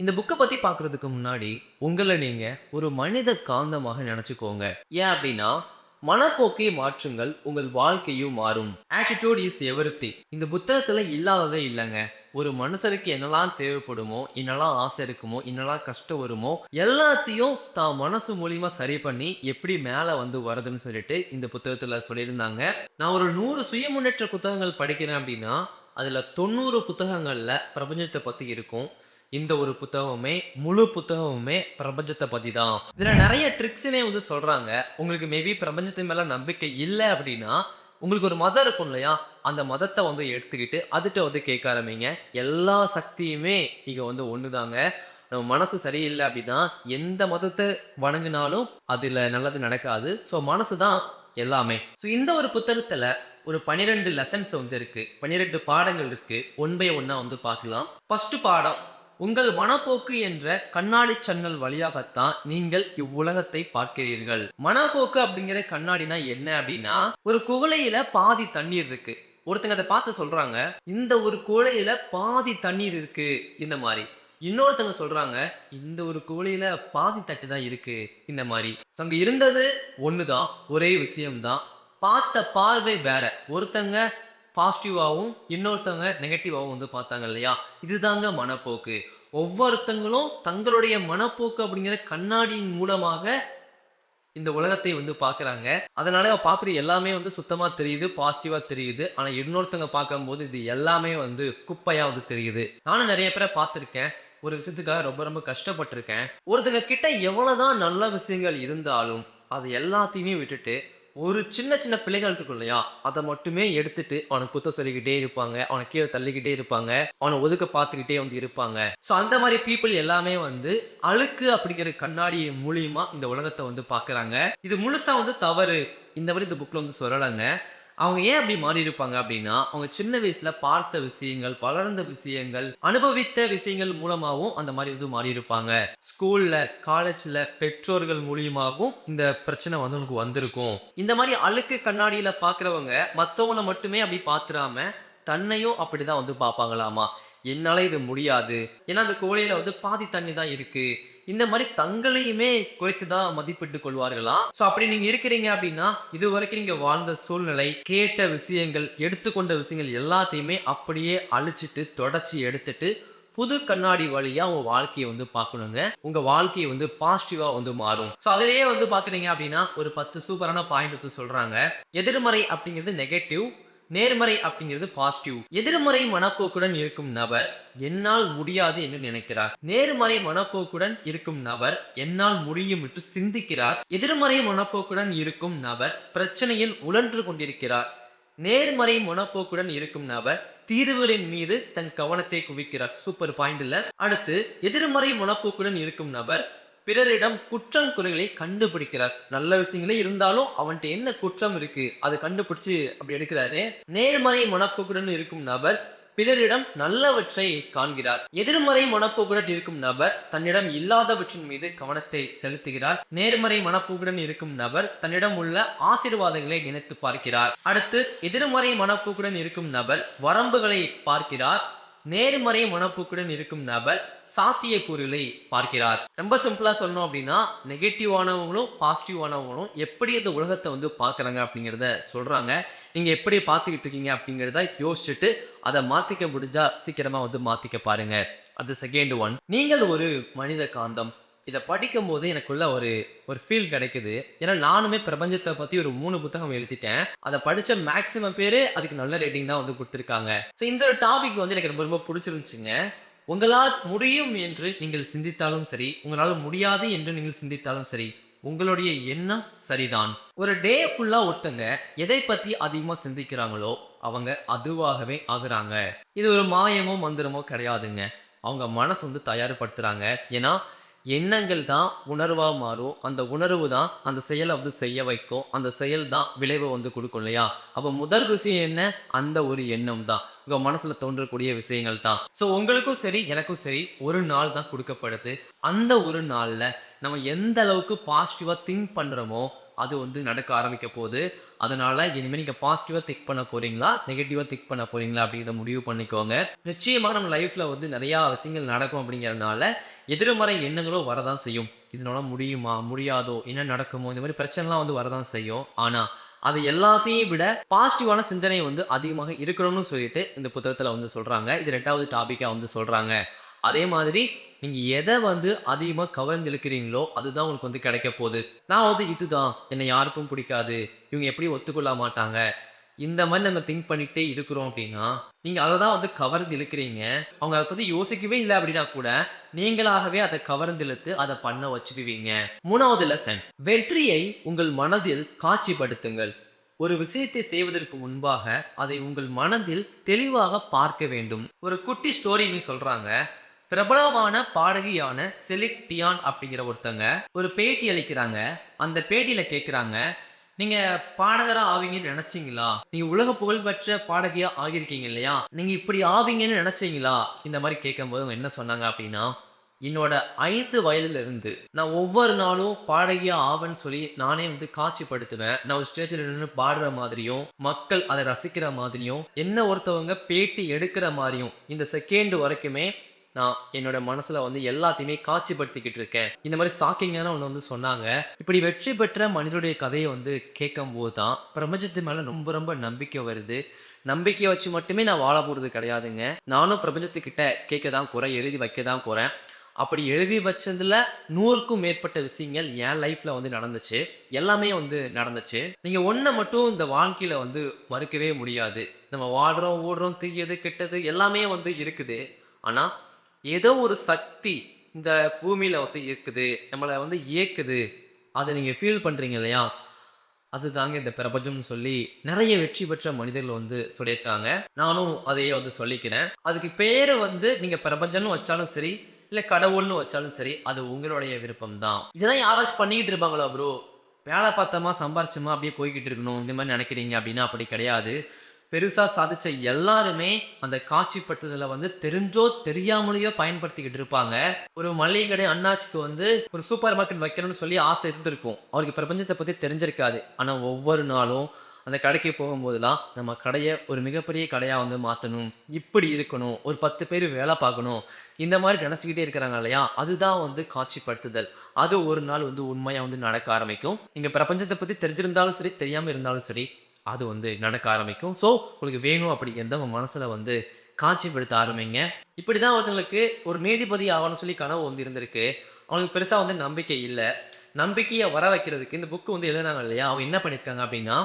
இந்த புக்க பத்தி பார்க்குறதுக்கு முன்னாடி, உங்கள நீங்க ஒரு மனித காந்தமாக நெனச்சுக்கோங்க. ஏன் அப்டின்னா, மனப்போக்கை மாற்றுங்கள், உங்கள் வாழ்க்கையும் மாறும். Attitude is everything. இந்த புத்தகத்துல இல்லாததே இல்லங்க. ஒரு மனுஷனுக்கு என்னலாம் தேவைப்படுமோ, என்னலாம் ஆசை இருக்குமோ, என்னலாம் கஷ்டம் வருமோ, எல்லாத்தையும் தான் மனசு மூலியமா சரி பண்ணி, எப்படி மேல வந்து வருதுன்னு சொல்லிட்டு இந்த புத்தகத்துல சொல்லியிருந்தாங்க. நான் ஒரு 100 சுய முன்னேற்ற புத்தகங்கள் படிக்கிறேன் அப்டின்னா, அதுல 90 புத்தகங்கள்ல பிரபஞ்சத்த பத்தி இருக்கும். இந்த ஒரு புத்தகமுமே, முழு புத்தகமுமே பிரபஞ்சத்த பத்தி தான். இதுல நெறைய ட்ரிக்ஸ்ன்னே வந்து சொல்றாங்க. உங்களுக்கு மேபி பிரபஞ்சத்தின் மேல நம்பிக்கை இல்ல அப்டின்னா, உங்களுக்கு ஒரு மதம் இருக்கும் இல்லையா? அந்த மதத்த வந்து எடுத்துக்கிட்டு, அதுட்ட வந்து கேட்க ஆரம்பிங்க. எல்லா சக்தியுமே இங்க வந்து ஒண்ணுதாங்க. நம்ம மனசு சரியில்ல அப்டின்னா, எந்த மதத்த வணங்குனாலும் அதுல நல்லது நடக்காது. ஸோ மனசு தான் எல்லாமே. ஸோ இந்த ஒரு புத்தகத்துல ஒரு 12 லெசன்ஸ் வந்து இருக்கு. 12 பாடங்கள் இருக்கு. ஒன் பை ஒன்னா வந்து பார்க்கலாம். ஃபர்ஸ்ட் பாடம் உங்கள் மனப்போக்கு என்ற கண்ணாடி ஜன்னல் வழியாகத்தான் நீங்கள் இவ்வுலகத்தை பார்க்கிறீர்கள். மனப்போக்கு அப்படிங்கிற கண்ணாடினா என்ன அப்படின்னா, ஒரு குவளையில பாதி தண்ணீர் இருக்கு. ஒருத்தங்க அத பார்த்து சொல்றாங்க, இந்த ஒரு குவளையில பாதி தண்ணீர் இருக்கு இந்த மாரி. இன்னொருத்தங்க சொல்றாங்க, இந்த ஒரு குவளையில பாதி தட்டு தான் இருக்கு இந்த மாரி. ஸோ அங்க இருந்தது ஒண்ணுதான், ஒரே விஷயம் தான். பார்த்த பார்வை வேற. ஒருத்தங்க பாசிட்டிவாவும், இன்னொருத்தவங்க நெகட்டிவாவும் வந்து பார்த்தாங்க இல்லையா? இதுதாங்க மனப்போக்கு. ஒவ்வொருத்தங்களும் தங்களுடைய மனப்போக்கு அப்படிங்கிற கண்ணாடியின் மூலமாக இந்த உலகத்தை வந்து பார்க்குறாங்க. அதனால பார்க்குற எல்லாமே வந்து சுத்தமா தெரியுது, பாசிட்டிவா தெரியுது. ஆனா இன்னொருத்தவங்க பார்க்கும்போது இது எல்லாமே வந்து குப்பையா வந்து தெரியுது. நானும் நெறைய பேர பார்த்துருக்கேன். ஒரு விஷயத்துக்காக ரொம்ப ரொம்ப கஷ்டப்பட்டுருக்கேன். ஒருத்தங்க கிட்ட எவ்வளோதான் நல்ல விஷயங்கள் இருந்தாலும், அது எல்லாத்தையுமே விட்டுட்டு, ஒரு சின்ன சின்ன பிழைகள் இருக்கும் இல்லையா? அத மட்டுமே எடுத்துட்டு அவன குத்தம் சொல்லிக்கிட்டே இருப்பாங்க. அவன கீழ தள்ளிக்கிட்டே இருப்பாங்க. அவன ஒதுக்க பார்த்துக்கிட்டே வந்து இருப்பாங்க. ஸோ அந்த மாரி பீப்பிள் எல்லாமே வந்து அழுக்கு அப்படிங்கிற கண்ணாடி மூலியமா இந்த உலகத்த வந்து பார்க்குறாங்க. இது முழுசா வந்து தவறு. இந்த மாரி இந்த புக்ல வந்து சொல்லலங்க. அவங்க ஏன் அப்படி மாறியிருப்பாங்க அப்படின்னா, அவங்க சின்ன வயசுல பார்த்த விஷயங்கள், வளர்ந்த விஷயங்கள், அனுபவித்த விஷயங்கள் மூலமாவும் அந்த மாரி வந்து மாறியிருப்பாங்க. ஸ்கூல்ல, காலேஜ்ல பெற்றோர்கள் மூலியமாவும் இந்த பிரச்சனை வந்து உங்களுக்கு வந்திருக்கும். இந்த மாரி அழுக்கு கண்ணாடியில பார்க்கிறவங்க, மத்தவங்கள மட்டுமே அப்படி பார்த்துராம, தன்னையும் அப்படிதான் வந்து பார்ப்பாங்களாமா. என்னால இது முடியாது. ஏன்னா அந்த குவளையில வந்து பாதி தண்ணி தான் இருக்கு. இந்த மாரி தங்களையுமே குறைத்து தான் மதிப்பிட்டுக் கொள்வார்களாம். ஸோ அப்படி நீங்க இருக்கிறீங்க அப்படின்னா, இதுவரைக்கும் நீங்க வாழ்ந்த சூழ்நிலை, கேட்ட விஷயங்கள், எடுத்துக்கொண்ட விஷயங்கள் எல்லாத்தையுமே அப்படியே அழிச்சிட்டு, தொடச்சு எடுத்துட்டு, புது கண்ணாடி வழியா உங்க வாழ்க்கைய வந்து பார்க்கணுங்க. உங்க வாழ்க்கை வந்து பாசிட்டிவா வந்து மாறும். ஸோ அதிலேயே வந்து பார்க்குறீங்க அப்படின்னா, ஒரு 10 சூப்பரான பாயிண்ட் வந்து சொல்றாங்க. எதிர்மறை அப்படிங்கிறது நெகட்டிவ். நேர்மறை அப்படிங்கிறது பாசிட்டிவ். எதிர்மறை மனப்போக்குடன் இருக்கும் நபர் என்னால் முடியாது என்று நினைக்கிறார். நேர்மறை மனப்போக்குடன் இருக்கும் நபர் என்னால் முடியும் என்று சிந்திக்கிறார். எதிர்மறை மனப்போக்குடன் இருக்கும் நபர் பிரச்சனையில் உழன்று கொண்டிருக்கிறார். நேர்மறை மனப்போக்குடன் இருக்கும் நபர் தீர்வுகளின் மீது தன் கவனத்தை குவிக்கிறார். சூப்பர் பாயிண்ட் இல்ல. அடுத்து எதிர்மறை மனப்போக்குடன் இருக்கும் நபர் பிறரிடம் குற்றம் குறைகளை கண்டுபிடிக்கிறார். நல்ல விஷயங்களே இருந்தாலும் அவன்ட்ட என்ன குற்றம் இருக்கு அதை கண்டுபிடிச்சு அப்படி எடுக்கிறாரு. நேர்மறை மனப்போக்குடன் இருக்கும் நபர் பிறரிடம் நல்லவற்றை காண்கிறார். எதிர்மறை மனப்போக்குடன் இருக்கும் நபர் தன்னிடம் இல்லாதவற்றின் மீது கவனத்தை செலுத்துகிறார். நேர்மறை மனப்போக்குடன் இருக்கும் நபர் தன்னிடம் உள்ள ஆசீர்வாதங்களை நினைத்து பார்க்கிறார். அடுத்து எதிர்மறை மனப்போக்குடன் இருக்கும் நபர் வரம்புகளை பார்க்கிறார். நேர்மறை மனப்போக்குடன் இருக்கும் நபர் சாத்தியக்கூறுகளை பார்க்கிறார். ரொம்ப சிம்பிளா சொல்லணும் அப்படின்னா நெகட்டிவ் ஆனவங்களும் பாசிட்டிவ் ஆனவங்களும் எப்படி இந்த உலகத்தை வந்து பார்க்குறாங்க அப்படிங்கிறத சொல்றாங்க. நீங்க எப்படி பார்த்துக்கிட்டு இருக்கீங்க அப்படிங்கிறத யோசிச்சுட்டு அதை மாத்திக்க முடிஞ்சா சீக்கிரமா வந்து மாத்திக்க பாருங்க. அது செகண்ட் ஒன். நீங்கள் ஒரு மனித காந்தம். இத படிக்கும்போது எனக்குள்ள ஒரு ஒரு ஃபீல் கிடைக்குது. ஏன்னா நானுமே பிரபஞ்சத்த பத்தி ஒரு 3 புத்தகம் எழுதிட்டேன். அத படிச்ச மேக்ஸிமம் பேரு அதுக்கு நல்ல ரேட்டிங் தான் வந்து குடுத்துருக்காங்க. ஸோ இந்த ஒரு டாபிக் வந்து எனக்கு ரொம்ப ரொம்ப புடிச்சிருந்துச்சுங்க. உங்களால் முடியும் என்று நீங்கள் சிந்தித்தாலும் சரி, உங்களால முடியாது என்று நீங்கள் சிந்தித்தாலும் சரி, உங்களுடைய எண்ணம் சரிதான். ஒரு டே ஃபுல்லா ஒருத்தங்க எதை பத்தி அதிகமா சிந்திக்கிறாங்களோ, அவங்க அதுவாகவே ஆகுறாங்க. இது ஒரு மாயமோ, மந்திரமோ கிடையாதுங்க. அவங்க மனசு வந்து தயார்படுத்துறாங்க. ஏன்னா, எண்ணங்கள் தான் உணர்வா மாறும். அந்த உணர்வு தான் அந்த செயல வந்து செய்ய வைக்கும். அந்த செயல் தான் விளைவ வந்து குடுக்கும் இல்லையா? அப்ப முதல் விஷயம் என்ன? அந்த ஒரு எண்ணம் தான். உங்க மனசுல தோன்றக்கூடிய விஷயங்கள் தான். ஸோ உங்களுக்கும் சரி, எனக்கும் சரி ஒரு நாள் தான் குடுக்கப்படுது. அந்த ஒரு நாள்ல நம்ம எந்த அளவுக்கு பாசிட்டிவா திங்க் பண்றோமோ, அது வந்து நடக்க ஆரம்பிக்க போகுது. அதனால இனிமே நீங்க பாசிட்டிவா திங்க் பண்ண போறீங்களா? நெகட்டிவா திங்க் பண்ண போறீங்களா? அப்படிங்கிறத முடிவு பண்ணிக்கோங்க. நிச்சயமா நம்ம லைஃப்ல வந்து நெறையா விஷயங்கள் நடக்கும் அப்படிங்கிறதுனால, எதிர்மறை எண்ணங்களும் வரதான் செய்யும். இதனால முடியுமா? முடியாதோ? என்ன நடக்குமோ? இந்த மாரி பிரச்சனைலாம் வந்து வரதான் செய்யும். ஆனா, அது எல்லாத்தையும் விட பாசிட்டிவான சிந்தனை வந்து அதிகமாக இருக்கணும்னு சொல்லிட்டு இந்த புத்தகத்துல வந்து சொல்றாங்க. இது 2வது டாபிக்கா வந்து சொல்றாங்க. அதே மாதிரி நீங்க எத வந்து அதிகமா கவர்ந்து இழுக்கிறீங்களோ, அதுதான் உங்களுக்கு வந்து கிடைக்க போது. நான் வந்து இதுதான், என்ன யாருக்கும் பிடிக்காது. இவங்க எப்படியும் ஒத்துக்கொள்ள மாட்டாங்க. இந்த மாரி நம்ம திங்க் பண்ணிட்டே இருக்கிறோம் அப்படின்னா, நீங்க அத தான் வந்து கவர்ந்து இழுக்கிறீங்க. அவங்க அத பத்தி யோசிக்கவே இல்ல அப்படின்னா கூட, நீங்களாகவே அத கவர்ந்து இழுத்து அத பண்ண வச்சுடுவீங்க. 3வது லெசன். வெற்றியை உங்கள் மனதில் காட்சிப்படுத்துங்கள். ஒரு விஷயத்தை செய்வதற்கு முன்பாக, அதை உங்கள் மனதில் தெளிவாக பார்க்க வேண்டும். ஒரு குட்டி ஸ்டோரின்னு சொல்றாங்க. பிரபலமான பாடகியான செலின் டியான் அப்படிங்கிற ஒருத்தங்க ஒரு பேட்டி அளிக்கிறாங்க. அந்த பேட்டியில கேட்குறாங்க, "நீங்க பாடகரா ஆவீங்கன்னு நெனச்சீங்களா? நீங்க உலக புகழ்பெற்ற பாடகியா ஆகியிருக்கீங்க இல்லையா? நீங்க இப்படி ஆவீங்கன்னு நெனச்சீங்களா?" இந்த மாரி கேட்கும்போது அவங்க என்ன சொன்னாங்க அப்படின்னா, "என்னோட 5 வயதிலிருந்து நான் ஒவ்வொரு நாளும் பாடகியா ஆவேன்னு சொல்லி நானே வந்து காட்சிப்படுத்துவேன். நான் ஒரு ஸ்டேஜ்ல நின்னு பாடுற மாதிரியும், மக்கள் அத ரசிக்கிற மாதிரியும், என்ன ஒருத்தவங்க பேட்டி எடுக்கிற மாரியும், இந்த செகண்ட் வரைக்குமே நான் என்னோட மனசுல வந்து எல்லாத்தையுமே காட்சிப்படுத்திக்கிட்டு இருக்கேன்." இந்த மாரி ஷாக்கிங்கான ஒண்ணு வந்து சொன்னாங்க. இப்படி வெற்றி பெற்ற மனிதனுடைய கதைய வந்து கேட்கும்போது தான், பிரபஞ்சத்து மேல ரொம்ப ரொம்ப நம்பிக்கை வருது. நம்பிக்கைய வச்சு மட்டுமே நான் வாழ போறது கிடையாதுங்க. நானும் பிரபஞ்சத்துக்கிட்ட கேட்க தான் போறேன், எழுதி வைக்க தான் போறேன். அப்படி எழுதி வச்சதுல 100க்கும் மேற்பட்ட விஷயங்கள் என் லைஃப்ல வந்து நடந்துச்சு. எல்லாமே வந்து நடந்துச்சு. நீங்க ஒண்ண மட்டும் இந்த வாழ்க்கையில வந்து மறுக்கவே முடியாது. நம்ம வாழ்றோம், ஓடுறோம், தீயது, கெட்டது எல்லாமே வந்து இருக்குது. ஆனா, ஏதோ ஒரு சக்தி இந்த பூமியில வந்து இருக்குது. நம்மள வந்து இயக்குது. அத நீங்க ஃபீல் பண்றீங்க இல்லையா? அதுதாங்க இந்த பிரபஞ்சம்னு சொல்லி நெறைய வெற்றி பெற்ற மனிதர்கள் வந்து சொல்லியிருக்காங்க. நானும் அதையே வந்து சொல்லிக்கிறேன். அதுக்கு பேரு வந்து நீங்க பிரபஞ்சம்னு வச்சாலும் சரி, இல்ல கடவுள்னு வச்சாலும் சரி, அது உங்களுடைய விருப்பம் தான். இதெல்லாம் யாராச்சும் பண்ணிக்கிட்டு இருப்பாங்களா ப்ரோ? வேல பார்த்தோமா, சம்பாரிச்சோமா, அப்படியே போய்க்கிட்டு இருக்கணும். இந்த மாரி நெனைக்கிறீங்க அப்படின்னா அப்படி கிடையாது. பெருசா சாதிச்ச எல்லாருமே அந்த காட்சிப்படுத்துதல வந்து தெரிஞ்சோ, தெரியாமலேயோ பயன்படுத்திக்கிட்டு இருப்பாங்க. ஒரு மளிகை கடை அண்ணாச்சிக்கு வந்து ஒரு சூப்பர் மார்க்கெட் வைக்கணும்னு சொல்லி ஆசை இருந்திருக்கும். அவருக்கு பிரபஞ்சத்த பத்தி தெரிஞ்சிருக்காது. ஆனா ஒவ்வொரு நாளும் அந்த கடைக்கு போகும்போதெல்லாம், நம்ம கடைய ஒரு மிகப்பெரிய கடையா வந்து மாத்தணும். இப்படி இருக்கணும். ஒரு 10 பேரு வேல பார்க்கணும். இந்த மாரி நெனச்சுக்கிட்டே இருக்கிறாங்க இல்லையா? அதுதான் வந்து காட்சிப்படுத்துதல். அது ஒரு நாள் வந்து உண்மையா வந்து நடக்க ஆரம்பிக்கும். நீங்க பிரபஞ்சத்த பத்தி தெரிஞ்சிருந்தாலும் சரி, தெரியாம இருந்தாலும் சரி, அது வந்து நடக்க ஆரம்பிக்கும். ஸோ, உங்களுக்கு வேணும் அப்படிங்கிறத உங்க மனசுல வந்து காட்சிப்படுத்த ஆரம்பிங்க. இப்படிதான் ஒருத்தங்களுக்கு ஒரு நீதிபதி ஆகணும்னு சொல்லி கனவு வந்து இருந்திருக்கு. அவங்களுக்கு பெருசா வந்து நம்பிக்கை இல்ல. நம்பிக்கைய வர வைக்கிறதுக்கு இந்த புக் வந்து எழுதுனாங்க இல்லையா? அவங்க என்ன பண்ணியிருக்காங்க அப்படின்னா,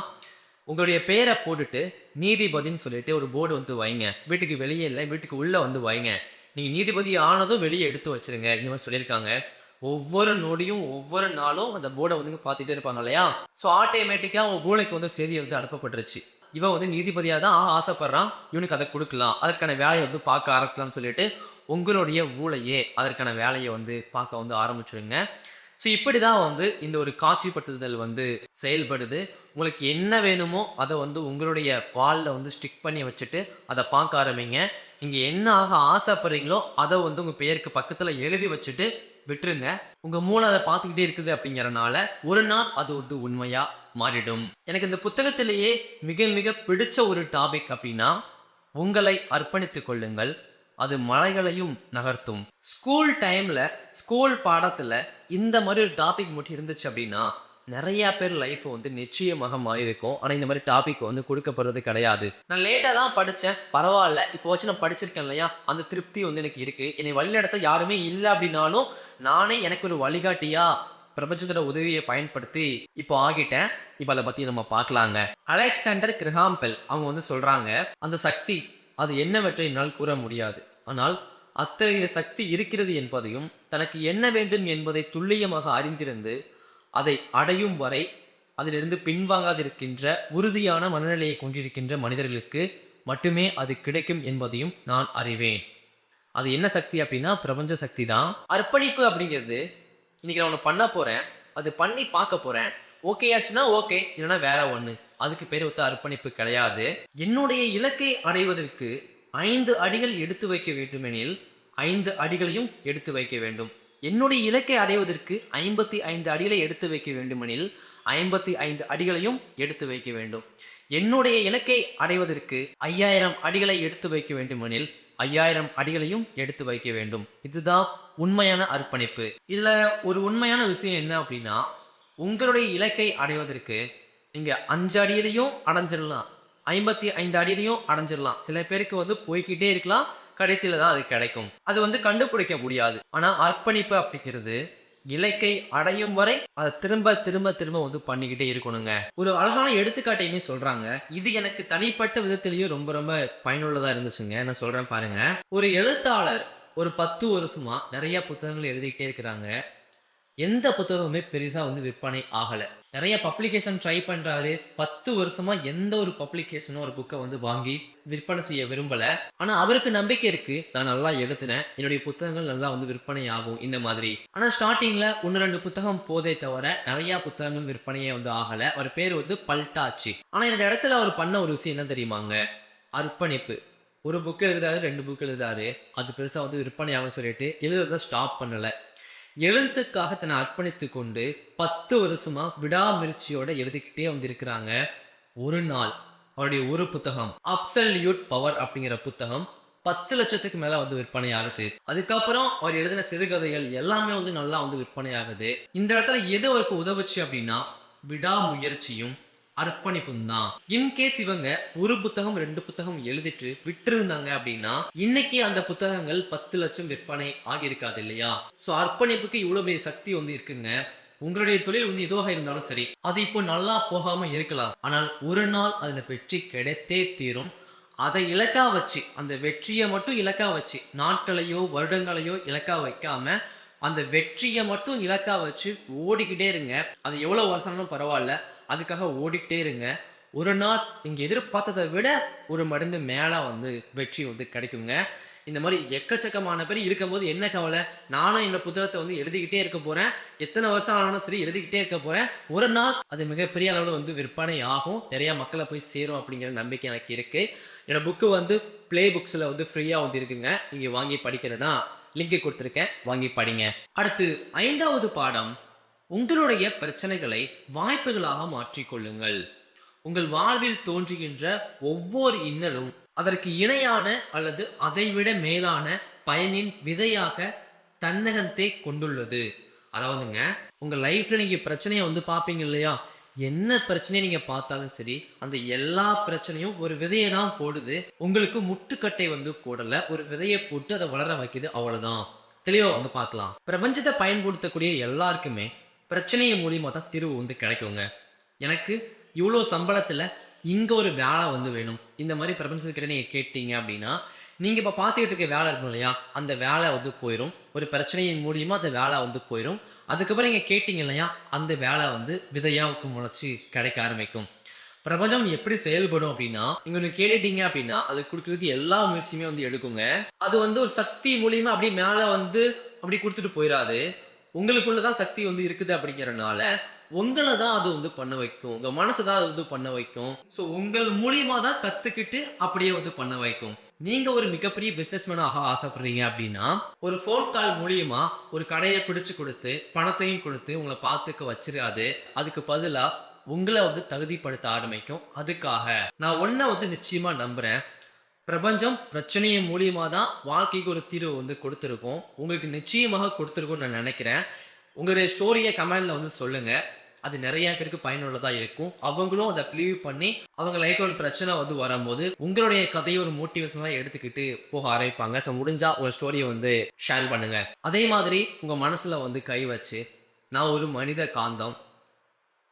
உங்களுடைய பேர போட்டுட்டு நீதிபதின்னு சொல்லிட்டு ஒரு போர்டு வந்து வைங்க. வீட்டுக்கு வெளியே இல்ல, வீட்டுக்கு உள்ள வந்து வைங்க. நீங்க நீதிபதி ஆனதும் வெளிய எடுத்து வச்சுருங்க. இந்த மாரி சொல்லியிருக்காங்க. ஒவ்வொரு நொடியும், ஒவ்வொரு நாளும் அந்த போர்ட வந்து பார்த்துட்டே இருப்பாங்க இல்லையா? ஸோ ஆட்டோமேட்டிக்கா அவங்க மூளைக்கு வந்து செய்தி வந்து அனுப்பப்பட்டுருச்சு. இவன் வந்து நீதிபதியா தான் ஆசைப்படுறான். இவனுக்கு அத குடுக்கலாம். அதற்கான வேலைய வந்து பார்க்க ஆரம்பிக்கலாம்னு சொல்லிட்டு, உங்களுடைய மூளையே அதற்கான வேலைய வந்து பார்க்க வந்து ஆரம்பிச்சுருங்க. ஸோ இப்படி தான் வந்து இந்த ஒரு காட்சிப்படுத்துதல் வந்து செயல்படுது. உங்களுக்கு என்ன வேணுமோ, அத வந்து உங்களுடைய வால்ல வந்து ஸ்டிக் பண்ணி வச்சுட்டு, அத பார்க்க ஆரம்பிங்க. நீங்க என்ன ஆக ஆசைப்படுறீங்களோ, அத வந்து உங்க பெயருக்கு பக்கத்துல எழுதி வச்சுட்டு விட்டுருங்க. உங்க மூளை அத பார்த்துக்கிட்டே இருக்குது அப்படிங்கிறனால, ஒரு நாள் அது வந்து உண்மையா மாறிடும். எனக்கு இந்த புத்தகத்திலேயே மிக மிக பிடிச்ச ஒரு டாபிக் அப்படின்னா, உங்களை அர்ப்பணித்துக் கொள்ளுங்கள். அது மலைகளையும் நகர்த்தும். ஸ்கூல் டைம்ல, ஸ்கூல் பாடத்துல இந்த மாரி ஒரு டாபிக் மட்டும் இருந்துச்சு அப்படின்னா, நெறைய பேர் லைஃப் வந்து நிச்சயமாக மாறியிருக்கும். ஆனா, இந்த மாரி டாபிக் வந்து குடுக்கப்படுறது கிடையாது. நான் லேட்டா தான் படிச்சேன். பரவால்ல. இப்போவாச்சும் நான் படிச்சிருக்கேன் இல்லையா? அந்த திருப்தி வந்து எனக்கு இருக்கு. என்னை வழிநடத்த யாருமே இல்ல அப்படின்னாலும், நானே எனக்கு ஒரு வழிகாட்டியா பிரபஞ்சத்தோட உதவிய பயன்படுத்தி இப்போ ஆகிட்டேன். இப்ப அத பத்தி நம்ம பார்க்கலாங்க. அலெக்சாண்டர் கிரஹாம் பெல் அவங்க வந்து சொல்றாங்க, "அந்த சக்தி அது என்னவென்று என்னால் கூற முடியாது. ஆனால் அத்தகைய சக்தி இருக்கிறது என்பதையும், தனக்கு என்ன வேண்டும் என்பதை துல்லியமாக அறிந்திருந்து, அதை அடையும் வரை அதிலிருந்து பின்வாங்காதிருக்கின்ற உறுதியான மனநிலையை கொண்டிருக்கின்ற மனிதர்களுக்கு மட்டுமே அது கிடைக்கும் என்பதையும் நான் அறிவேன்." அது என்ன சக்தி அப்படின்னா, பிரபஞ்ச சக்தி தான். அர்ப்பணிப்பு அப்படிங்கிறது, இன்னைக்கு நான் ஒண்ணு பண்ண போறேன். அது பண்ணி பார்க்க போறேன். ஓகே ஆச்சுன்னா ஓகே. இல்லன்னா வேற ஒண்ணு. அதுக்கு பேரு வந்து அர்ப்பணிப்பு கிடையாது. என்னுடைய இலக்கை அடைவதற்கு 5 அடிகள் எடுத்து வைக்க வேண்டுமெனில், 5 அடிகளையும் எடுத்து வைக்க வேண்டும். என்னுடைய இலக்கை அடைவதற்கு 55 அடிகளை எடுத்து வைக்க வேண்டுமெனில் 55 அடிகளையும் எடுத்து வைக்க வேண்டும். என்னுடைய இலக்கை அடைவதற்கு 5000 அடிகளை எடுத்து வைக்க வேண்டுமெனில் 5000 அடிகளையும் எடுத்து வைக்க வேண்டும். இதுதான் உண்மையான அர்ப்பணிப்பு. இதுல ஒரு உண்மையான விஷயம் என்ன அப்படின்னா, உங்களுடைய இலக்கை அடைவதற்கு நீங்க 5 அடியிலயும் அடைஞ்சிடலாம். 55 அடியிலயும் அடைஞ்சிடலாம். சில பேருக்கு வந்து போய்க்கிட்டே இருக்கலாம். கடைசியில தான் அது கிடைக்கும். அது வந்து கண்டுபிடிக்க முடியாது. ஆனா அர்ப்பணிப்பு அப்படிங்கிறது இலக்கை அடையும் வரை அத திரும்ப திரும்ப திரும்ப வந்து பண்ணிக்கிட்டே இருக்கணுங்க. ஒரு அழகான எடுத்துக்காட்டையுமே சொல்றாங்க. இது எனக்கு தனிப்பட்ட விதத்திலேயும் ரொம்ப ரொம்ப பயனுள்ளதா இருந்துச்சுங்க. நான் சொல்றேன் பாருங்க. ஒரு எழுத்தாளர் ஒரு 10 வருஷமா நெறைய புத்தகங்கள் எழுதிக்கிட்டே இருக்கிறாங்க. எந்த புத்தகமுமே பெரிசா வந்து விற்பனை ஆகல. நெறைய பப்ளிகேஷன் ட்ரை பண்றாரு. 10 வருஷமா எந்த ஒரு பப்ளிகேஷனும் ஒரு புக்க வந்து வாங்கி விற்பனை செய்ய விரும்பல. ஆனா அவருக்கு நம்பிக்கை இருக்கு. நான் நல்லா எழுதுனேன். என்னுடைய புத்தகங்கள் நல்லா வந்து விற்பனை ஆகும் இந்த மாதிரி. ஆனா ஸ்டார்ட்டிங்ல 1, 2 புத்தகம் போதே தவிர நெறைய புத்தகங்கள் விற்பனையே வந்து ஆகல. அவர் பேரு வந்து பல்டாச்சி. ஆனா இந்த இடத்துல அவர் பண்ண ஒரு விஷயம் என்ன தெரியுமாங்க? அர்ப்பணிப்பு. ஒரு புக் எழுதுறாரு, 2 புக் எழுதுறாரு. அது பெருசா வந்து விற்பனை ஆகும்னு சொல்லிட்டு எழுதுறத ஸ்டாப் பண்ணல. எழுத்துக்காக தன்னை அர்ப்பணித்துக் கொண்டு 10 வருஷமா விடாமுயற்சியோட எழுதிக்கிட்டே வந்திருக்கிறாங்க. ஒரு நாள் அவருடைய ஒரு புத்தகம் அப்சல்யூட் பவர் அப்படிங்கிற புத்தகம் 10 லட்சத்துக்கு மேல வந்து விற்பனை ஆகுது. அதுக்கப்புறம் அவர் எழுதின சிறுகதைகள் எல்லாமே வந்து நல்லா வந்து விற்பனை ஆகுது. இந்த இடத்துல எது அவருக்கு உதவுச்சு அப்படின்னா விடாமுயற்சியும் அர்ப்பணிப்பும் தான். இன்கேஸ் இவங்க ஒரு புத்தகம் 2 புத்தகம் எழுதிட்டு விட்டிருந்தாங்க அப்படின்னா இன்னைக்கு அந்த புத்தகங்கள் 10 லட்சம் விற்பனை ஆகியிருக்காது இல்லையா? சோ அர்ப்பணிப்புக்கு இவ்வளவு பெரிய சக்தி வந்து இருக்குங்க. உங்களுடைய தொழில் வந்து எதுவாக இருந்தாலும் சரி, அது இப்போ நல்லா போகாம இருக்கலாம். ஆனால் ஒரு நாள் அதுல வெற்றி கிடைத்தே தீரும். அதை இலக்கா வச்சு அந்த வெற்றியை மட்டும் இலக்கா வச்சு நாட்களையோ வருடங்களையோ இலக்கா வைக்காம அந்த வெற்றியை மட்டும் இலக்கா வச்சு ஓடிக்கிட்டே இருங்க. அது எவ்வளவு வருஷம்னாலும் பரவாயில்ல. அதுக்காக ஓடிக்கிட்டே இருங்க. ஒரு நாள் நீங்க எதிர்பார்த்ததை விட ஒரு மடங்கு மேல வந்து வெற்றி வந்து கிடைக்குங்க. இந்த மாதிரி எக்கச்சக்கமான பேர் இருக்கும்போது என்ன கவலை? நானும் இந்த புத்தகத்தை வந்து எழுதிக்கிட்டே இருக்க போறேன். எத்தனை வருஷம் ஆனாலும் சரி எழுதிக்கிட்டே இருக்க போறேன். ஒரு நாள் அது மிகப்பெரிய அளவுல வந்து விற்பனை ஆகும். நிறைய மக்களை போய் சேரும் அப்படிங்கிற நம்பிக்கை எனக்கு இருக்கு. என்னோட புக்கு வந்து ப்ளே புக்ஸ்ல வந்து ஃப்ரீயா வந்து இருக்குங்க. நீங்க வாங்கி படிக்கிறேன்னா லிங்க் கொடுத்துருக்கேன். வாங்கி படிங்க. அடுத்து 5வது பாடம் உங்களுடைய பிரச்சனைகளை வாய்ப்புகளாக மாற்றிக்கொள்ளுங்கள். உங்கள் வாழ்வில் தோன்றுகின்ற ஒவ்வொரு இன்னலும் அதற்கு இணையான அல்லது அதைவிட மேலான பயனின் விதையாக தன்னகத்தே கொண்டுள்ளது. அதாவதுங்க உங்க லைஃப்ல நீங்க பிரச்சனையை வந்து பார்ப்பீங்க இல்லையா? என்ன பிரச்சனையை நீங்க பார்த்தாலும் சரி, அந்த எல்லா பிரச்சனையும் ஒரு விதையை தான் போடுது. உங்களுக்கு முட்டுக்கட்டை வந்து போடல. ஒரு விதையை போட்டு அதை வளர வைக்குது. அவ்வளவுதான். தெளிவா வந்து பார்க்கலாம். பிரபஞ்சத்தை பயன்படுத்தக்கூடிய எல்லாருக்குமே பிரச்சனையின் மூலியமா தான் தீர்வு வந்து கிடைக்குங்க. எனக்கு இவ்வளோ சம்பளத்துல இங்க ஒரு வேலை வந்து வேணும். இந்த மாதிரி பிரபஞ்சத்துக்கிட்ட நீங்க கேட்டீங்க அப்படின்னா, நீங்க இப்ப பார்த்துக்கிட்டு இருக்க வேலை இருக்கும் இல்லையா? அந்த வேலை வந்து போயிரும். ஒரு பிரச்சனையின் மூலியமா அந்த வேலை வந்து போயிரும். அதுக்கப்புறம் நீங்க கேட்டீங்க இல்லையா? அந்த வேலை வந்து விதையாவுக்கு முளைச்சு கிடைக்க ஆரம்பிக்கும். பிரபஞ்சம் எப்படி செயல்படும் அப்படின்னா, நீங்க ஒண்ணு கேட்டுட்டீங்க அப்படின்னா, அது குடுக்குறதுக்கு எல்லா முயற்சியுமே வந்து எடுக்குங்க. அது வந்து ஒரு சக்தி மூலியமா அப்படியே மேல வந்து அப்படி குடுத்துட்டு போயிராது. உங்களுக்குள்ள தான் சக்தி வந்து இருக்குது அப்படிங்கிறனால, உங்கள தான் அது வந்து பண்ண வைக்கும். உங்க மனச தான் அது வந்து பண்ண வைக்கும். ஸோ உங்கள் மூலியமா தான் கத்துக்கிட்டு அப்படியே வந்து பண்ண வைக்கும். நீங்க ஒரு மிகப்பெரிய பிசினஸ்மேன் ஆக ஆசைப்படுறீங்க அப்படின்னா, ஒரு ஃபோன் கால் மூலியமா ஒரு கடைய பிடிச்சு குடுத்து, பணத்தையும் குடுத்து உங்கள பார்த்துக்க வச்சிராது. அதுக்கு பதிலா உங்கள வந்து தகுதிப்படுத்த ஆரம்பிக்கும். அதுக்காக நான் ஒண்ண வந்து நிச்சயமா நம்புறேன். பிரபஞ்சம் பிரச்சனையின் மூலியமா தான் வாழ்க்கைக்கு ஒரு தீர்வு வந்து கொடுத்திருக்கும். உங்களுக்கு நிச்சயமாக கொடுத்திருக்கும்னு நான் நினைக்கிறேன். உங்களுடைய ஸ்டோரிய கமெண்ட்ல வந்து சொல்லுங்க. அது நெறைய பேருக்கு பயனுள்ளதா இருக்கும். அவங்களும் அத பிலீவ் பண்ணி அவங்க லைஃப்ல ஒரு பிரச்சனை வந்து வரும்போது, உங்களுடைய கதைய ஒரு மோட்டிவேஷனலா எடுத்துக்கிட்டு போக ஆரம்பிப்பாங்க. ஸோ முடிஞ்சா உங்க ஸ்டோரிய வந்து ஷேர் பண்ணுங்க. அதே மாதிரி உங்க மனசுல வந்து கை வச்சு, நான் ஒரு மனித காந்தம்.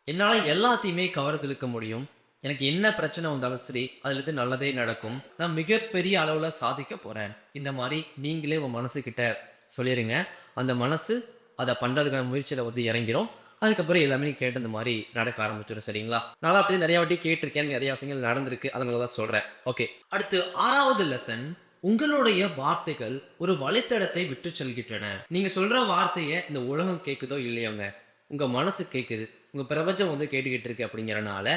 என்னால எல்லாத்தையுமே கவர்ந்திழுக்க முடியும். எனக்கு என்ன பிரச்சனை வந்தாலும் சரி, அதிலிருந்து நல்லதே நடக்கும். நான் மிகப்பெரிய அளவுல சாதிக்க போறேன். இந்த மாரி நீங்களே உங்க மனசுகிட்ட சொல்லிருங்க. அந்த மனசு அத பண்றதுக்கான முயற்சியில வந்து இறங்கிரும். அதுக்கப்புறம் எல்லாமே நீங்க கேட்டது மாரி நடக்க ஆரம்பிச்சுரும். சரிங்களா? நான்லாம் அப்படியே நெறைய வாட்டி கேட்டுருக்கேன். நெறைய விஷயங்கள் நடந்திருக்கு. அதனால தான் சொல்றேன். ஓகே. அடுத்து 6வது லெசன். உங்களுடைய வார்த்தைகள் ஒரு வழித்தடத்தை விட்டுச் செல்கின்றன. நீங்க சொல்ற வார்த்தைய இந்த உலகம் கேட்குதோ இல்லையோங்க, உங்க மனசு கேட்குது. உங்க பிரபஞ்சம் வந்து கேட்டுக்கிட்டு இருக்கு அப்படிங்கிறனால,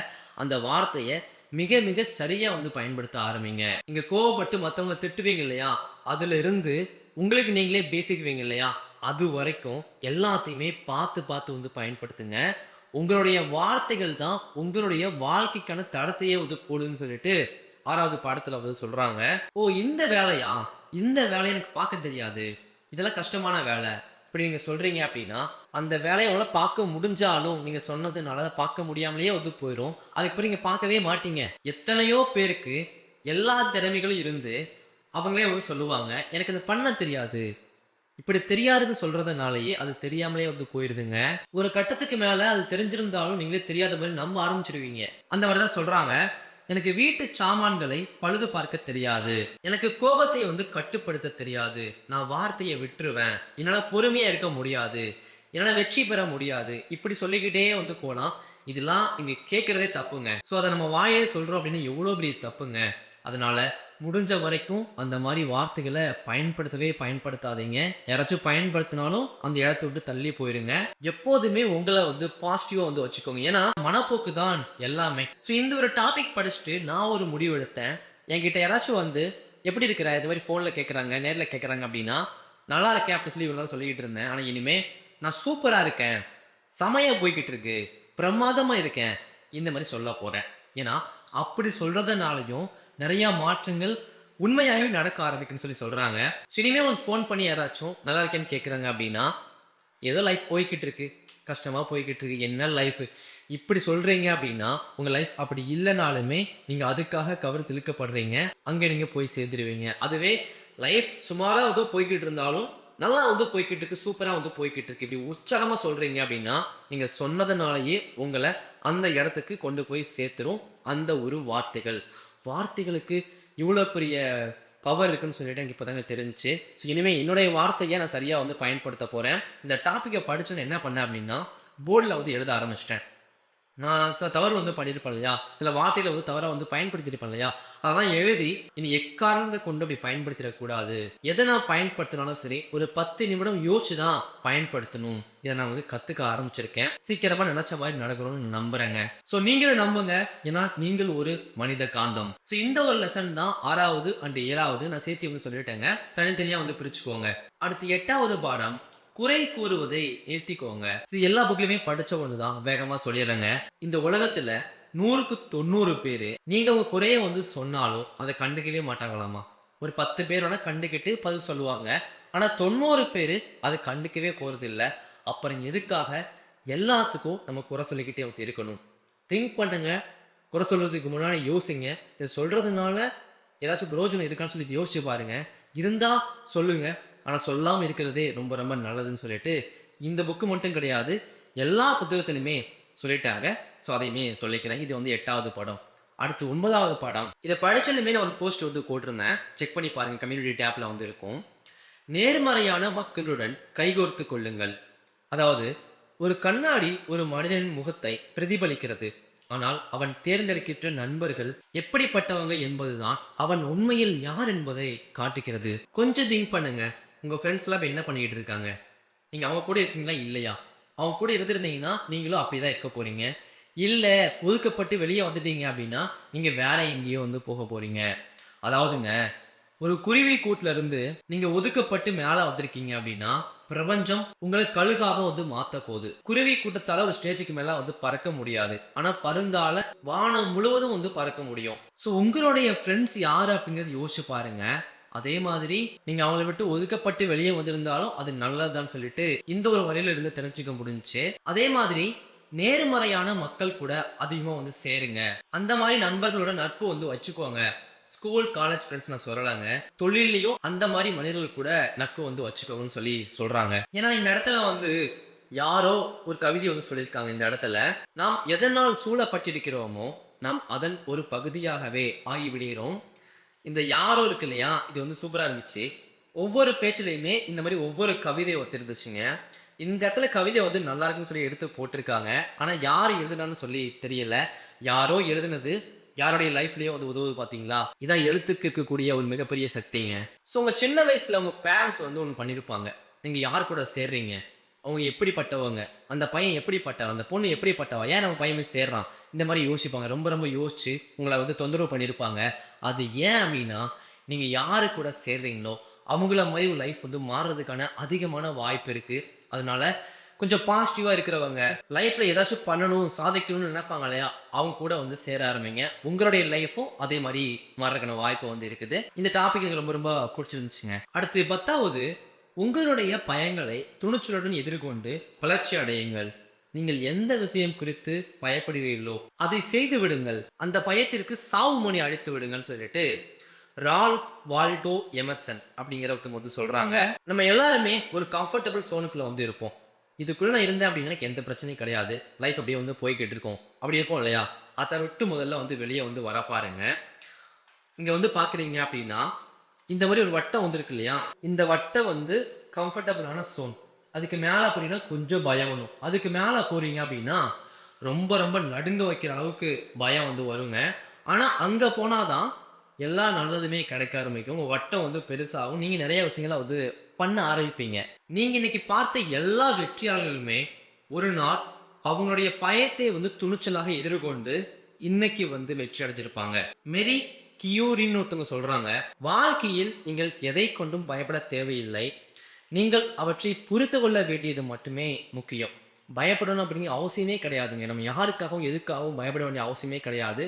அந்த வார்த்தைய மிக மிக சரியா வந்து பயன்படுத்த ஆரம்பிங்க. நீங்க கோவப்பட்டு மத்தவங்கள திட்டுவீங்க இல்லையா? அதிலிருந்து உங்களுக்கு நீங்களே பேசிக்குவீங்க இல்லையா? அது வரைக்கும் எல்லாத்தையுமே பார்த்து பார்த்து வந்து பயன்படுத்துங்க. உங்களுடைய வார்த்தைகள் தான் உங்களுடைய வாழ்க்கைக்கான தடத்தையே வந்து போடுதுன்னு சொல்லிட்டு 6வது பாடத்துல வந்து சொல்றாங்க. ஓ! இந்த வேலையா? இந்த வேலைய எனக்கு பார்க்க தெரியாது. இதெல்லாம் கஷ்டமான வேலை. இப்படி நீங்க சொல்றீங்க அப்படின்னா, அந்த வேலைய உங்களால பார்க்க முடிஞ்சாலும், நீங்க சொன்னதுனால பார்க்க முடியாமலேயே வந்து போயிரும். அதுக்கப்புறம் நீங்க பார்க்கவே மாட்டீங்க. எத்தனையோ பேருக்கு எல்லா திறமைகளும் இருந்து, அவங்களே வந்து சொல்லுவாங்க, "எனக்கு இத பண்ண தெரியாது." இப்படி தெரியாதுன்னு சொல்றதுனாலயே, அது தெரியாமலே வந்து போயிருதுங்க. ஒரு கட்டத்துக்கு மேல அது தெரிஞ்சிருந்தாலும், நீங்களே தெரியாத மாரி நம்ப ஆரம்பிச்சுருவீங்க. அந்த மாரி தான் சொல்றாங்க. எனக்கு வீட்டு சாமான்களை பழுது பார்க்க தெரியாது. எனக்கு கோபத்தை வந்து கட்டுப்படுத்த தெரியாது. நான் வார்த்தைய விட்டுருவேன். என்னால பொறுமையா இருக்க முடியாது. என்னால வெற்றி பெற முடியாது. இப்படி சொல்லிக்கிட்டே வந்து போனா, இதெல்லாம் இங்க கேட்கிறதே தப்புங்க. ஸோ அத நம்ம வாயாலே சொல்றோம் அப்படின்னா எவ்வளோ பெரிய தப்புங்க. அதனால முடிஞ்ச வரைக்கும் அந்த மாரி வார்த்தைகள பயன்படுத்தவே பயன்படுத்தாதீங்க. யாராச்சும் பயன்படுத்தினாலும் அந்த இடத்த விட்டு தள்ளி போயிருங்க. எப்போதுமே உங்கள வந்து பாசிட்டிவா வந்து வச்சுக்கோங்க. ஏன்னா, மனப்போக்கு தான் எல்லாமே. ஸோ இந்த ஒரு டாபிக் படிச்சுட்டு நான் ஒரு முடிவு எடுத்தேன். என்கிட்ட யாராச்சும் வந்து "எப்படி இருக்கிற?" இது மாரி ஃபோன்ல கேட்கறாங்க, நேர்ல கேட்கறாங்க அப்படின்னா, "நல்லா இருக்கேன்" அப்படி சொல்லி இவ்வளவு நாள் சொல்லிக்கிட்டு இருந்தேன். ஆனா இனிமே "நான் சூப்பரா இருக்கேன். செமையா போய்க்கிட்டு இருக்கு. பிரமாதமா இருக்கேன்." இந்த மாரி சொல்லப் போறேன். ஏன்னா, அப்படி சொல்றதுனாலயும் நெறைய மாற்றங்கள் உண்மையாவே நடக்க ஆரம்பிக்கும்ன்னு சொல்லி சொல்றாங்க. ஸோ இனிமே உங்களுக்கு ஃபோன் பண்ணி யாராச்சும் நல்லா இருக்கேன்னு கேட்கறாங்க அப்படின்னா, ஏதோ லைஃப் போய்க்கிட்டு இருக்கு. கஷ்டமா போய்க்கிட்டு இருக்கு. என்ன லைஃபு? இப்படி சொல்றீங்க அப்படின்னா, உங்க லைஃப் அப்படி இல்லனாலுமே, நீங்க அதுக்காக கவர்ந்து இழுக்கப்படுறீங்க. அங்க நீங்க போய் சேர்ந்துருவீங்க. அதுவே லைஃப் சுமாரா ஏதோ போய்க்கிட்டு இருந்தாலும், நல்லா வந்து போய்க்கிட்டு இருக்கு. சூப்பரா வந்து போய்க்கிட்டு இருக்கு. இப்படி உற்சாகமா சொல்றீங்க அப்படின்னா, நீங்க சொன்னதுனாலேயே உங்கள அந்த இடத்துக்கு கொண்டு போய் சேர்த்துரும். அந்த ஒரு வார்த்தைகள். வார்த்தைகளுக்கு இவ்வளோ பெரிய பவர் இருக்குன்னு சொல்லிட்டு எனக்கு இப்ப தாங்க தெரிஞ்சுச்சு. ஸோ இனிமே என்னுடைய வார்த்தைய நான் சரியா வந்து பயன்படுத்த போறேன். இந்த டாபிக்க படிச்சோனே என்ன பண்ணேன் அப்படின்னா, போர்ட்ல வந்து எழுத ஆரம்பிச்சுட்டேன். நான் தவறு வந்து பண்ணியிருப்பேன் இல்லையா? சில வார்த்தைகள வந்து தவறா வந்து பயன்படுத்தியிருப்பேன் இல்லையா? அதெல்லாம் எழுதி, இனி எக்காரணத்த கொண்டு அப்படி பயன்படுத்திறக் கூடாது. எத நான் பயன்படுத்தினாலும் சரி, ஒரு 10 நிமிடம் யோசிச்சு தான் பயன்படுத்தணும். இத நான் வந்து கத்துக்க ஆரம்பிச்சிருக்கேன். சீக்கிரமா நெனச்ச மாரி நடக்கணும்னு நம்புறேங்க. ஸோ நீங்களும் நம்புங்க. ஏன்னா, நீங்கள் ஒரு மனித காந்தம். ஸோ இந்த ஒரு லெசன் தான் 6வது அண்ட் 7வது நான் சேர்த்து வந்து சொல்லிட்டேங்க. தனித்தனியா வந்து பிரிச்சுக்கோங்க. அடுத்து 8வது பாடம் குறை கூறுவதை நிறுத்திக்கோங்க. இது எல்லா புக்லயுமே படிச்ச ஒண்ணு தான். வேகமா சொல்லிர்றேங்க. இந்த உலகத்துல 100க்கு 90 பேரு நீங்க உங்க குறைய வந்து சொன்னாலும் அத கண்டுக்கவே மாட்டாங்களாமா. ஒரு 10 பேர் வேணா கண்டுக்கிட்டு பதில் சொல்லுவாங்க. ஆனா 90 பேரு அத கண்டுக்கவே போறதில்ல. அப்புறம் எதுக்காக எல்லாத்துக்கும் நம்ம குறை சொல்லிக்கிட்டே வந்து இருக்கணும். திங்க் பண்ணுங்க. குறை சொல்றதுக்கு முன்னாடி யோசிங்க. இத சொல்றதுனால ஏதாச்சும் பிரயோஜனம் இருக்கான்னு சொல்லி யோசிச்சு பாருங்க. இருந்தா சொல்லுங்க. ஆனா சொல்லாம இருக்கிறதே ரொம்ப ரொம்ப நல்லதுன்னு சொல்லிட்டு, இந்த புக் மட்டும் கிடையாது. எல்லா புத்தகத்திலுமே சொல்லிட்டாங்க. ஸோ அதையுமே சொல்லிக்கிறேன். இது வந்து 8வது பாடம். அடுத்து 9வது பாடம். இத படிச்சதுமே நான் ஒரு போஸ்ட் வந்து போட்டிருந்தேன். செக் பண்ணி பாருங்க. கம்யூனிட்டி டேப்ல வந்து இருக்கும். நேர்மறையான மக்களுடன் கைகோர்த்துக் கொள்ளுங்கள். அதாவது ஒரு கண்ணாடி ஒரு மனிதனின் முகத்தை பிரதிபலிக்கிறது. ஆனால் அவன் தேர்ந்தெடுக்கின்ற நண்பர்கள் எப்படிப்பட்டவங்க என்பதுதான் அவன் உண்மையில் யார் என்பதை காட்டுகிறது. கொஞ்சம் திங்க் பண்ணுங்க. உங்க ஃப்ரெண்ட்ஸ்லாம் இப்ப என்ன பண்ணிட்டு இருக்காங்க? நீங்க அவங்க கூட இருக்கீங்களா? இல்லையா? அவங்க கூட இருந்திருந்தீங்கன்னா, நீங்களும் அப்படிதான் இருக்க போறீங்க. இல்ல ஒதுக்கப்பட்டு வெளிய வந்துட்டீங்க அப்படின்னா, நீங்க வேற எங்கேயோ வந்து போக போறீங்க. அதாவதுங்க ஒரு குருவி கூட்ல இருந்து நீங்க ஒதுக்கப்பட்டு மேல வந்திருக்கீங்க அப்படின்னா, பிரபஞ்சம் உங்கள கழுகாக வந்து மாத்தப் போது. குருவி கூட்டத்தால ஒரு ஸ்டேஜ்க்கு மேல வந்து பறக்க முடியாது. ஆனா பருந்தால வானம் முழுவதும் வந்து பறக்க முடியும். ஸோ உங்களுடைய ஃப்ரெண்ட்ஸ் யாரு அப்படிங்கிறத யோசிச்சு பாருங்க. அதே மாதிரி நீங்க அவங்கள விட்டு ஒதுக்கப்பட்டு வெளிய வந்திருந்தாலும் அது நல்லதுதான்னு சொல்லிட்டு இந்த ஒரு வரியில இருந்து தெரிஞ்சுக்க முடிஞ்சுச்சு. அதே மாதிரி நேர்மறையான மக்கள் கூட அதிகமா வந்து சேருங்க. அந்த மாரி நண்பர்களோட நட்பு வந்து வச்சுக்கோங்க. ஸ்கூல், காலேஜ் ஃப்ரெண்ட்ஸ் நான் சொல்லலங்க. தொழில்லயும் அந்த மாரி மனிதர்கள் கூட நட்பு வந்து வச்சுக்கோங்கன்னு சொல்லி சொல்றாங்க. ஏன்னா இந்த இடத்துல வந்து யாரோ ஒரு கவிதை வந்து சொல்லியிருக்காங்க இந்த இடத்துல. நாம் எதனால் சூழப்பட்டிருக்கிறோமோ, நாம் அதன் ஒரு பகுதியாகவே ஆகிவிடுகிறோம். இந்த யாரோ இருக்கு இல்லையா? இது வந்து சூப்பரா இருந்துச்சு. ஒவ்வொரு பேச்சிலயுமே இந்த மாரி ஒவ்வொரு கவிதை ஒத்து இருந்துச்சுங்க. இந்த இடத்துல கவிதை வந்து நல்லா இருக்குன்னு சொல்லி எடுத்து போட்டிருக்காங்க. ஆனா யார் எழுதுனான்னு சொல்லி தெரியல. யாரோ எழுதுனது யாருடைய லைஃப்லயோ வந்து உதவுது பார்த்தீங்களா? இதான் எழுத்துக்கு இருக்கக்கூடிய ஒரு மிகப்பெரிய சக்திங்க. ஸோ உங்க சின்ன வயசுல உங்க பேரண்ட்ஸ் வந்து ஒண்ணு பண்ணியிருப்பாங்க. நீங்க யார் கூட சேர்றீங்க? அவங்க எப்படிப்பட்டவங்க? அந்த பையன் எப்படிப்பட்டவன்? அந்த பொண்ணு எப்படிப்பட்டவ? ஏன் நம்ம பையன் போய் சேர்றான்? இந்த மாரி யோசிப்பாங்க. ரொம்ப ரொம்ப யோசிச்சு உங்கள வந்து தொந்தரவு பண்ணியிருப்பாங்க. அது ஏன் அப்டின்னா, நீங்க யாரு கூட சேர்றீங்களோ, அவங்கள மாரி உங்க லைஃப் வந்து மாறுறதுக்கான அதிகமான வாய்ப்பு இருக்கு. அதனால கொஞ்சம் பாசிட்டிவா இருக்கிறவங்க, லைஃப்ல ஏதாச்சும் பண்ணணும், சாதிக்கணும்னு நினைப்பாங்க இல்லையா? அவங்க கூட வந்து சேர ஆரம்பிங்க. உங்களுடைய லைஃப்பும் அதே மாரி மாறுறதுக்கான வாய்ப்பு வந்து இருக்குது. இந்த டாபிக் எனக்கு ரொம்ப ரொம்ப புடிச்சிருந்துச்சுங்க. அடுத்து 10வது உங்களுடைய பயங்களை துணிச்சலுடன் எதிர்கொண்டு வளர்ச்சி அடையுங்கள். நீங்கள் எந்த விஷயம் குறித்து பயப்படுகிறீர்களோ, அதை செய்து விடுங்கள். அந்த பயத்திற்கு சாவு மணி அடித்து விடுங்கள்னு சொல்லிட்டு, ரால்ஃப் வால்டோ எமர்சன் அப்படிங்கிற ஒருத்தவங்க வந்து சொல்றாங்க. நம்ம எல்லாருமே ஒரு கம்ஃபர்டபிள் ஸோனுக்குள்ள வந்து இருப்போம். இதுக்குள்ள நான் இருந்தேன் அப்படின்னா எனக்கு எந்த பிரச்சனையும் கிடையாது. லைஃப் அப்படியே வந்து போய்க்கிட்டு இருக்கும். அப்படி இருப்போம் இல்லையா? அத விட்டு முதல்ல வந்து வெளிய வந்து வர பாருங்க. இங்க வந்து பார்க்குறீங்க அப்படின்னா, இந்த மாரி ஒரு வட்டம் வந்து இருக்கு இல்லையா? இந்த வட்டம் வந்து கம்ஃபர்டபிளான ஸோன். அதுக்கு மேல போனீங்கன்னா கொஞ்சம் பயம் வரும். அதுக்கு மேல போறீங்க அப்படின்னா, ரொம்ப ரொம்ப நடுங்க வைக்கிற அளவுக்கு பயம் வந்து வருங்க. ஆனா, அங்க போனா தான் எல்லா நல்லதுமே கிடைக்க ஆரம்பிக்கும். உங்க வட்டம் வந்து பெருசாகும். நீங்க நெறைய விஷயங்கள வந்து பண்ண ஆரம்பிப்பீங்க. நீங்க இன்னைக்கு பார்த்த எல்லா வெற்றியாளர்களுமே, ஒரு நாள் அவங்களுடைய பயத்தை வந்து துணிச்சலாக எதிர்கொண்டு, இன்னைக்கு வந்து வெற்றி அடைஞ்சிருப்பாங்க. மேரி கியூரின்னு ஒருத்தவங்க சொல்றாங்க, "வாழ்க்கையில் நீங்கள் எதைக் கொண்டும் பயப்படத் தேவையில்லை. நீங்கள் அவற்றை புரிந்து கொள்ள வேண்டியது மட்டுமே முக்கியம்." பயப்படணும் அப்படிங்கிற அவசியமே கிடையாதுங்க. நம்ம யாருக்காகவும், எதுக்காகவும் பயப்பட வேண்டிய அவசியமே கிடையாது.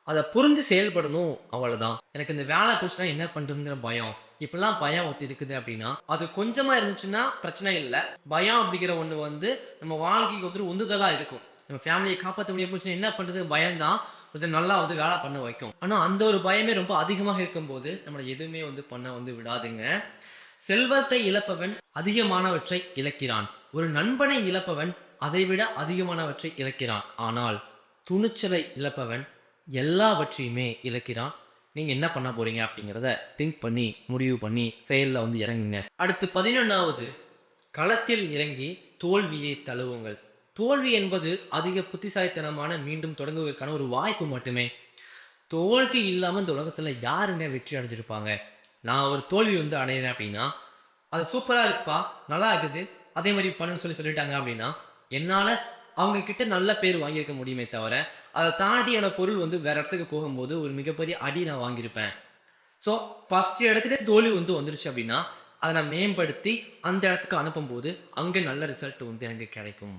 அத புரிஞ்சு செயல்படணும் அவ்வளதான். எனக்கு இந்த வேலை போச்சுன்னா என்ன பண்றதுங்கிற பயம். இப்படிலாம் பயம் ஒண்ணு இருக்குது அப்படின்னா, அது கொஞ்சமா இருந்துச்சுன்னா பிரச்சனை இல்ல. பயம் அப்படிங்கிற ஒண்ணு வந்து நம்ம வாழ்க்கைக்கு வந்து உந்துதலா இருக்கும். நம்ம ஃபேமிலிய காப்பாத்த முடியாம போச்சுன்னா என்ன பண்றது? பயம் தான் கொஞ்சம் நல்லா வந்து வேலை பண்ண வைக்கும். ஆனா அந்த ஒரு பயமே ரொம்ப அதிகமாக இருக்கும்போது, நம்மள எதுவுமே வந்து பண்ண வந்து விடாதுங்க. செல்வத்தை இழப்பவன் அதிகமானவற்றை இழக்கிறான். ஒரு நண்பனை இழப்பவன் அதைவிட அதிகமானவற்றை இழக்கிறான். ஆனால் துணிச்சலை இழப்பவன் எல்லாவற்றையுமே இழக்கிறான். நீங்க என்ன பண்ண போறீங்க அப்படிங்கிறத திங்க் பண்ணி, முடிவு பண்ணி செயல்ல வந்து இறங்குங்க. அடுத்து 11வது களத்தில் இறங்கி தோல்வியை தழுவுங்கள். தோல்வி என்பது அதிக புத்திசாலித்தனமான மீண்டும் தொடங்குவதற்கான ஒரு வாய்ப்பு மட்டுமே. தோல்வி இல்லாம இந்த உலகத்துல யாருங்க வெற்றி அடைஞ்சிருப்பாங்க? நான் ஒரு தோல்வி வந்து அடையிறேன் அப்படின்னா, அது சூப்பரா இருக்குப்பா, நல்லா இருக்குது, அதே மாரி பண்ணுன்னு சொல்லிட்டாங்க அப்படின்னா, என்னால அவங்க கிட்ட நல்ல பேர் வாங்கியிருக்க முடியுமே தவிர, அத தாண்டி என்னோட பொருள் வந்து வேற இடத்துக்கு போகும்போது ஒரு மிகப்பெரிய அடி நான் வாங்கியிருப்பேன். ஸோ, ஃபர்ஸ்ட் இடத்திலே தோல்வி வந்து வந்துருச்சு அப்படின்னா, அத நான் மேம்படுத்தி அந்த இடத்துக்கு அனுப்பும்போது, அங்க நல்ல ரிசல்ட் வந்து எனக்கு கிடைக்கும்.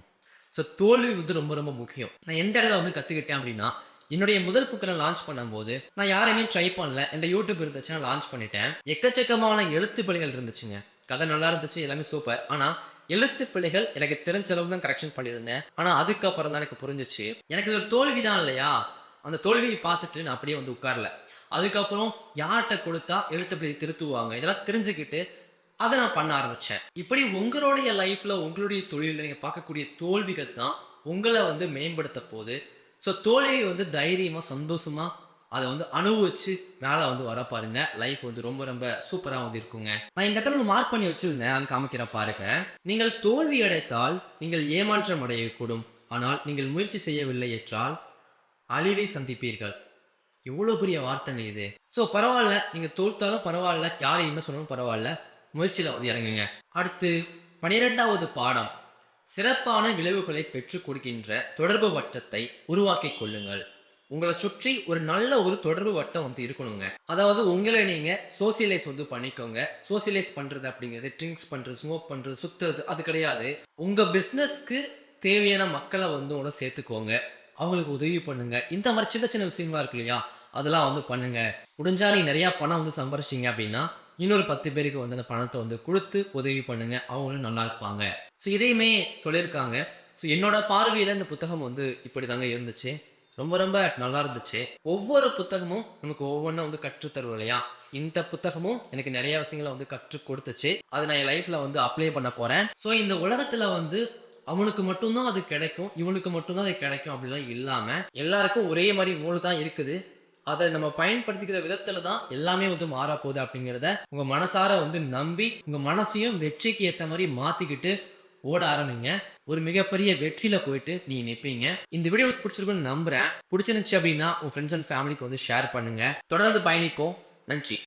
ஸோ, தோல்வி வந்து ரொம்ப ரொம்ப முக்கியம். நான் எந்த இடத்துல வந்து கத்துக்கிட்டேன் அப்படின்னா, என்னுடைய முதல் புக்க நான் லான்ச் பண்ணும்போது, நான் யாரையுமே ட்ரை பண்ணல. என்ட்ட YouTube இருந்துச்சு. நான் லான்ச் பண்ணிட்டேன். எக்கச்சக்கமான எழுத்து பிழைகள் இருந்துச்சுங்க. கதை நல்லா இருந்துச்சு. எல்லாமே சூப்பர். ஆனா, எழுத்து பிழைகள் எனக்கு தெரிஞ்ச அளவு தான் கரெக்ஷன் பண்ணியிருந்தேன். ஆனா, அதுக்கப்புறம் தான் எனக்கு புரிஞ்சுச்சு. எனக்கு இது ஒரு தோல்வி தான் இல்லையா? அந்த தோல்விய பார்த்துட்டு நான் அப்படியே வந்து உட்காரல. அதுக்கப்புறம் யார்ட்ட கொடுத்தா எழுத்து பிழை திருத்துவாங்க? இதெல்லாம் தெரிஞ்சுக்கிட்டு, அத நான் பண்ண ஆரம்பிச்சேன். இப்படி உங்களுடைய லைஃப்ல, உங்களுடைய தொழில்ல நீங்க பார்க்கக்கூடிய தோல்விகள் தான் உங்கள வந்து மேம்படுத்த போது. ஸோ தோல்விய வந்து தைரியமா, சந்தோஷமா அத வந்து அனுபவிச்சு மேல வந்து வர பாருங்க. லைஃப் வந்து ரொம்ப ரொம்ப சூப்பரா வந்து இருக்குங்க. நான் இந்த இடத்துல மார்க் பண்ணி வச்சிருந்தேன். அது காமிக்கிறேன் பாருங்க. நீங்கள் தோல்வி அடைத்தால் நீங்கள் ஏமாற்றம் அடையக்கூடும். ஆனால் நீங்கள் முயற்சி செய்யவில்லை என்றால் அழிவை சந்திப்பீர்கள். எவ்வளோ பெரிய வார்த்தைங்க இது. ஸோ பரவால்ல. நீங்க தோத்தாலும் பரவால்ல. யார் என்ன சொன்னாலும் பரவால்ல. முயற்சியில வந்து இறங்குங்க. அடுத்து 12வது பாடம். சிறப்பான விளைவுகளை பெற்றுக் கொடுக்கின்ற தொடர்பு வட்டத்தை உருவாக்கிக் கொள்ளுங்கள். உங்கள சுற்றி ஒரு நல்ல ஒரு தொடர்பு வட்டம் வந்து இருக்கணுங்க. அதாவது உங்கள நீங்க சோசியலைஸ் வந்து பண்ணிக்கோங்க. சோசியலைஸ் பண்றது அப்படிங்கிறது ட்ரிங்க்ஸ் பண்றது, ஸ்மோக் பண்றது, சுத்துறது அது கிடையாது. உங்க பிசினஸ்க்கு தேவையான மக்கள வந்து உள்ள சேர்த்துக்கோங்க. அவங்களுக்கு உதவி பண்ணுங்க. இந்த மாரி சின்ன சின்ன விஷயங்களா இருக்கு இல்லையா? அதெல்லாம் வந்து பண்ணுங்க. முடிஞ்சா நீங்க நெறைய பணம் வந்து சம்பாரிச்சிட்டீங்க அப்படின்னா, இன்னொரு 10 பேருக்கு வந்து அந்த பணத்த வந்து குடுத்து உதவி பண்ணுங்க. அவங்களும் நல்லா இருப்பாங்க. ஸோ இதையுமே சொல்லியிருக்காங்க. ஸோ என்னோட பார்வையில இந்த புத்தகம் வந்து இப்படிதாங்க இருந்துச்சு. ரொம்ப ரொம்ப நல்லா இருந்துச்சு. ஒவ்வொரு புத்தகமும் நமக்கு ஒவ்வொண்ணா வந்து கற்று தரும் இல்லையா? இந்த புத்தகமும் எனக்கு நெறைய விஷயங்கள வந்து கற்றுக் கொடுத்துச்சு. அத நான் என் லைஃப்ல வந்து அப்ளை பண்ண போறேன். ஸோ இந்த உலகத்துல வந்து அவனுக்கு மட்டும் தான் அது கிடைக்கும். இவனுக்கு மட்டும் தான் அது கிடைக்கும் அப்படிலாம் இல்லாம, எல்லாருக்கும் ஒரே மாரி நூல் தான் இருக்குது. அத நம்ம பயன்படுத்திக்கிற விதத்துல தான் எல்லாமே வந்து மாறப்போகுது அப்படிங்கிறத உங்க மனசார வந்து நம்பி, உங்க மனசையும் வெற்றிக்கு ஏத்த மாரி மாத்திக்கிட்டு ஓட ஆரம்பிங்க. ஒரு மிகப்பெரிய வெற்றில போயிட்டு நீங்க நிப்பீங்க. இந்த வீடியோ உங்களுக்கு பிடிச்சிருக்கும்னு நம்புறேன். பிடிச்சிருந்துச்சு அப்படின்னா, உங்க ஃபிரெண்ட்ஸ் அண்ட் ஃபேமிலிக்கு வந்து ஷேர் பண்ணுங்க. தொடர்ந்து பயணிப்போம். நன்றி.